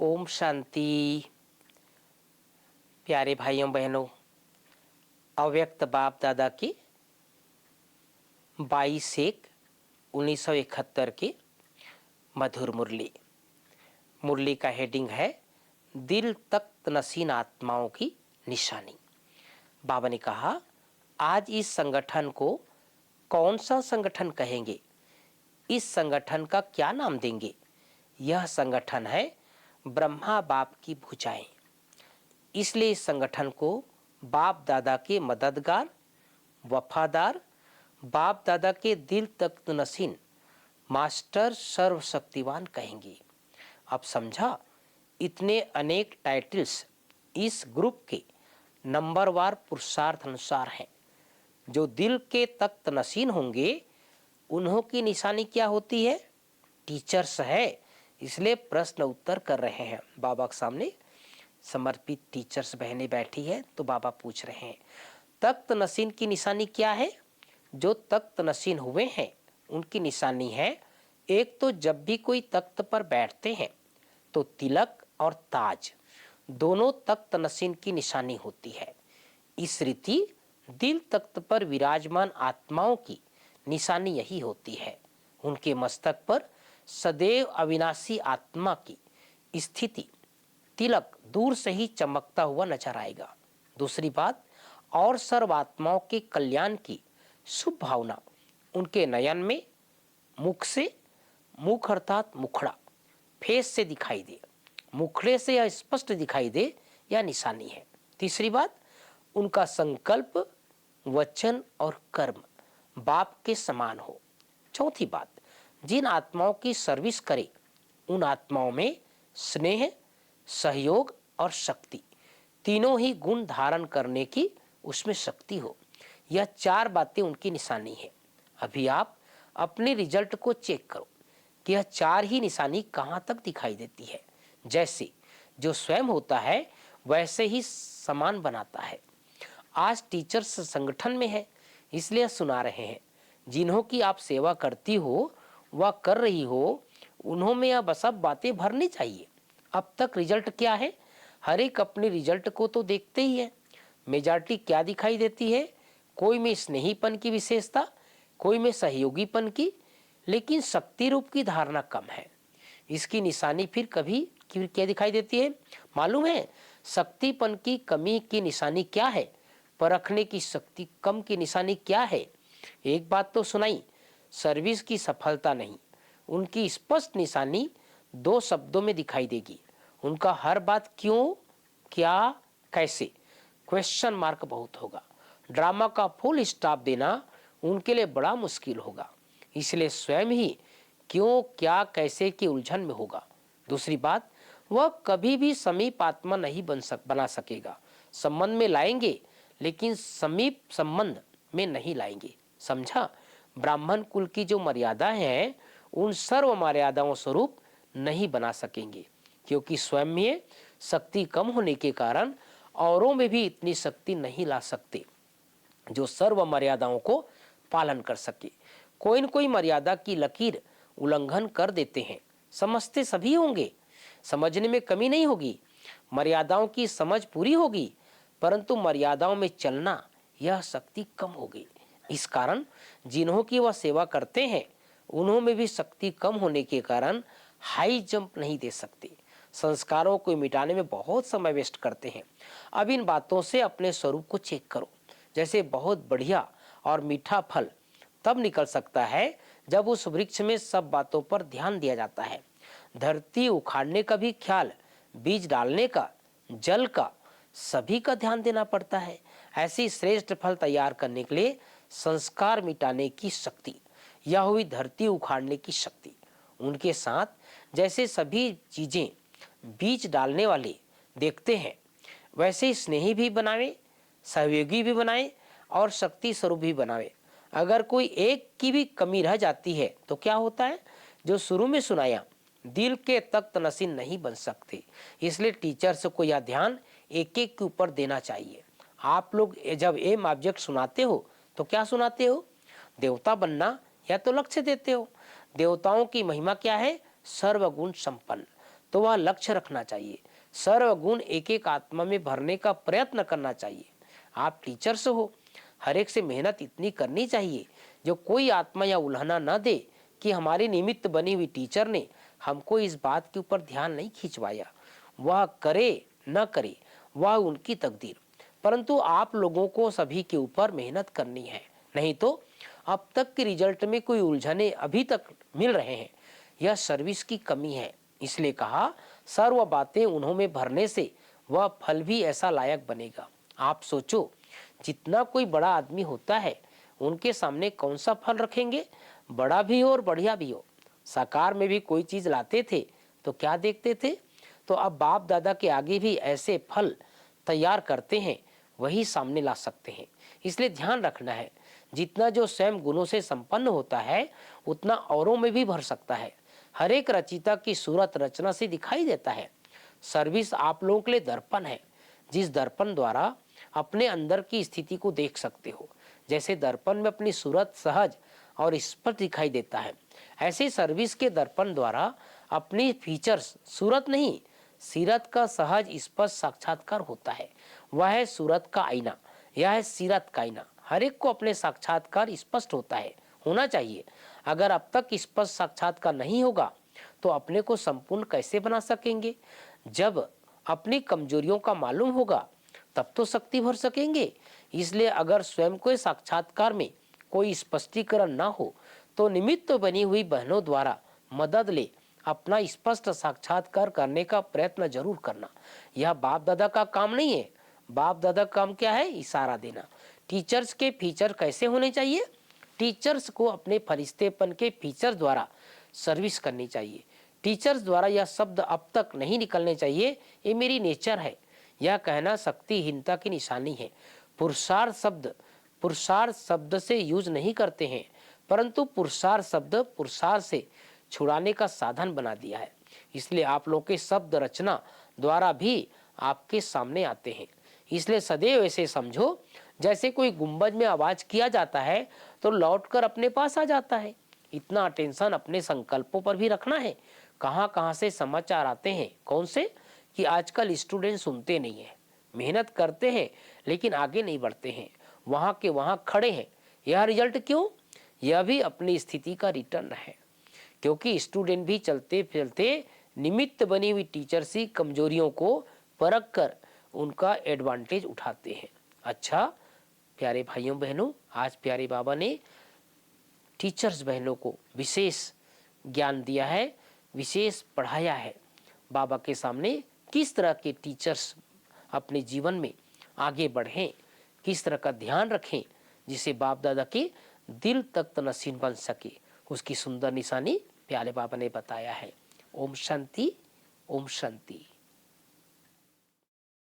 ओम शांति। प्यारे भाइयों बहनों, अव्यक्त बाप दादा की 22/1/1971 की मधुर मुरली। मुरली का हेडिंग है दिल तख्त नशीन आत्माओं की निशानी। बाबा ने कहा, आज इस संगठन को कौन सा संगठन कहेंगे, इस संगठन का क्या नाम देंगे? यह संगठन है ब्रह्मा बाप की भुजाएं। इसलिए इस संगठन को बाप दादा के मददगार, वफादार, बाप दादा के दिल तख्त नशीन मास्टर सर्वशक्तिवान कहेंगे। अब समझा, इतने अनेक टाइटल्स इस ग्रुप के नंबरवार पुरुषार्थ अनुसार हैं। जो दिल के तख्त नशीन होंगे उन्हों की निशानी क्या होती है? टीचर्स है। इसलिए प्रश्न उत्तर कर रहे हैं। बाबा के सामने समर्पित टीचर्स बहनें बैठी है तो बाबा पूछ रहे हैं, तख्त नशीन की निशानी क्या है? जो तख्त नशीन हुए हैं उनकी निशानी है, एक तो जब भी कोई तख्त पर बैठते हैं तो तिलक और ताज दोनों तख्त नशीन की निशानी होती है। इस रीति दिल तख्त पर विराजमान आत्माओं की निशानी यही होती है। उनके मस्तक पर सदैव अविनाशी आत्मा की स्थिति तिलक दूर से ही चमकता हुआ नजर आएगा। दूसरी बात, और सर्व आत्माओं के कल्याण की शुभ भावना उनके नयन में मुख से, मुख अर्थात मुखड़ा, फेस से दिखाई दे, मुखड़े से यह स्पष्ट दिखाई दे, यह निशानी है। तीसरी बात, उनका संकल्प, वचन और कर्म बाप के समान हो। चौथी बात, जिन आत्माओं की सर्विस करे उन आत्माओं में स्नेह, सहयोग और शक्ति तीनों ही गुण धारण करने की उसमें शक्ति हो। यह चार बातें उनकी निशानी है। अभी आप अपने रिजल्ट को चेक करो कि यह चार ही निशानी कहाँ तक दिखाई देती है। जैसे जो स्वयं होता है वैसे ही समान बनाता है। आज टीचर्स संगठन में है इसलिए सुना रहे हैं। जिन्हों की आप सेवा करती हो व कर रही हो उन्हों में अब सब बातें भरनी चाहिए। अब तक रिजल्ट क्या है? हर एक अपने रिजल्ट को तो देखते ही है। मेजॉरिटी क्या दिखाई देती है? कोई में स्नेहीपन की विशेषता, कोई में सहयोगीपन की, लेकिन शक्ति रूप की धारणा कम है। इसकी निशानी फिर कभी क्या दिखाई देती है मालूम है? शक्तिपन की कमी की निशानी क्या है? परखने की शक्ति कम की निशानी क्या है? एक बात तो सुनाई, सर्विस की सफलता नहीं। उनकी स्पष्ट निशानी दो शब्दों में दिखाई देगी। उनका हर बात क्यों, क्या, कैसे क्वेश्चन मार्क बहुत होगा। ड्रामा का फुल स्टॉप देना उनके लिए बड़ा मुश्किल होगा। इसलिए स्वयं ही क्यों, क्या, कैसे की उलझन में होगा। दूसरी बात, वह कभी भी समीप आत्मा नहीं बना सकेगा। संबंध में लाएंगे लेकिन समीप संबंध में नहीं लाएंगे। समझा? ब्राह्मण कुल की जो मर्यादा है उन सर्व मर्यादाओं स्वरूप नहीं बना सकेंगे, क्योंकि स्वयं में शक्ति कम होने के कारण औरों में भी इतनी शक्ति नहीं ला सकते जो सर्व मर्यादाओं को पालन कर सके। कोई न कोई मर्यादा की लकीर उल्लंघन कर देते हैं। समझते सभी होंगे, समझने में कमी नहीं होगी, मर्यादाओं की समझ पूरी होगी, परंतु मर्यादाओं में चलना यह शक्ति कम हो गई। इस कारण जिन्हों की वह सेवा करते हैं उन्हों में भी शक्ति कम होने के कारण हाई जंप नहीं दे सकते। संस्कारों को मिटाने में बहुत समय वेस्ट करते हैं। अब इन बातों से अपने स्वरूप को चेक करो। जैसे बहुत बढ़िया और मीठा फल तब निकल सकता है जब उस वृक्ष में सब बातों पर ध्यान दिया जाता है। धरती उखाड़ने का भी ख्याल, बीज डालने का, जल का, सभी का ध्यान देना पड़ता है। ऐसी श्रेष्ठ फल तैयार करने के लिए संस्कार मिटाने की शक्ति, यह हुई धरती उखाड़ने की शक्ति। उनके साथ जैसे सभी चीजें बीज डालने वाले देखते हैं, वैसे ही स्नेही भी बनावे, सहयोगी भी बनाए और शक्ति स्वरूप भी बनावे। अगर कोई एक की भी कमी रह जाती है तो क्या होता है? जो शुरू में सुनाया, दिल के तख्त नशीन नहीं बन सकते। इसलिए टीचर्स को यह ध्यान एक एक के ऊपर देना चाहिए। आप लोग जब एम ऑब्जेक्ट सुनाते हो तो क्या सुनाते हो? देवता बनना या तो लक्ष्य देते हो। देवताओं की महिमा क्या है? सर्वगुण संपन्न। तो वह लक्ष्य रखना चाहिए। सर्व गुण एक एक आत्मा में भरने का प्रयत्न करना चाहिए। आप टीचर्स हो, हर एक से मेहनत इतनी करनी चाहिए जो कोई आत्मा या उल्हाना न दे कि हमारी निमित्त बनी हुई टीचर ने हमको इस बात के ऊपर ध्यान नहीं खिंचवाया। वह करे न करे वह उनकी तकदीर, परंतु आप लोगों को सभी के ऊपर मेहनत करनी है, नहीं तो अब तक के रिजल्ट में कोई उलझने अभी तक मिल रहे हैं। यह सर्विस की कमी है। इसलिए कहा सर्व बातें उन्हों में भरने से वह फल भी ऐसा लायक बनेगा। आप सोचो, जितना कोई बड़ा आदमी होता है उनके सामने कौन सा फल रखेंगे, बड़ा भी हो और बढ़िया भी हो। साकार में भी कोई चीज लाते थे तो क्या देखते थे, तो अब बाप दादा के आगे भी ऐसे फल तैयार करते हैं, वही सामने ला सकते हैं। इसलिए ध्यान रखना है, जितना जो स्वयं गुणों से संपन्न होता है उतना औरों में भी भर सकता है। हर एक रचिता की सूरत रचना से दिखाई देता है। सर्विस आप लोगों के लिए दर्पण है, जिस दर्पण द्वारा अपने अंदर की स्थिति को देख सकते हो। जैसे दर्पण में अपनी सूरत सहज और स्पष्ट दिखाई देता है, ऐसे सर्विस के दर्पण द्वारा अपनी फीचर्स, सूरत नहीं सीरत का सहज स्पष्ट साक्षात्कार होता है। वह है सूरत का आईना, यह है सीरत का आईना। हर एक को अपने साक्षात्कार स्पष्ट होता है, होना चाहिए। अगर अब तक स्पष्ट साक्षात्कार नहीं होगा तो अपने को संपूर्ण कैसे बना सकेंगे। जब अपनी कमजोरियों का मालूम होगा तब तो शक्ति भर सकेंगे। इसलिए अगर स्वयं को साक्षात्कार में कोई स्पष्टीकरण ना हो तो निमित्त बनी हुई बहनों द्वारा मदद ले अपना स्पष्ट साक्षात्कार करने का प्रयत्न जरूर करना। यह बाप दादा का काम नहीं है। बाप दादा का काम क्या है, इशारा देना। टीचर्स के फीचर कैसे होने चाहिए, टीचर्स को अपने फरिश्तेपन के फीचर द्वारा सर्विस करनी चाहिए। टीचर्स द्वारा यह शब्द अब तक नहीं निकलने चाहिए, ये मेरी नेचर है, यह कहना शक्तिहीनता की निशानी है। पुरुषार्थ शब्द से यूज नहीं करते हैं, परंतु पुरुषार्थ शब्द पुरुषार्थ से छुड़ाने का साधन बना दिया है। इसलिए आप लोगों के शब्द रचना द्वारा भी आपके सामने आते हैं। इसलिए सदैव ऐसे समझो जैसे कोई गुंबज में आवाज किया जाता है तो लौटकर अपने पास आ जाता है। इतना अटेंशन अपने संकल्पों पर भी रखना है। कहाँ कहाँ से समाचार आते हैं, कौन से, कि आजकल स्टूडेंट सुनते नहीं है, मेहनत करते हैं लेकिन आगे नहीं बढ़ते हैं, वहाँ के वहाँ खड़े हैं। यह रिजल्ट क्यों, यह भी अपनी स्थिति का रिटर्न है। क्योंकि स्टूडेंट भी चलते फिरते निमित्त बनी हुई टीचर सी कमजोरियों को परख कर उनका एडवांटेज उठाते हैं। अच्छा प्यारे भाइयों बहनों, आज प्यारे बाबा ने टीचर्स बहनों को विशेष ज्ञान दिया है, विशेष पढ़ाया है। बाबा के सामने किस तरह के टीचर्स अपने जीवन में आगे बढ़ें, किस तरह का ध्यान रखें जिसे बाप दादा के दिल तक नसीब बन सके, उसकी सुंदर निशानी प्यारे बाबा ने बताया है। ओम शांति, ओम शांति।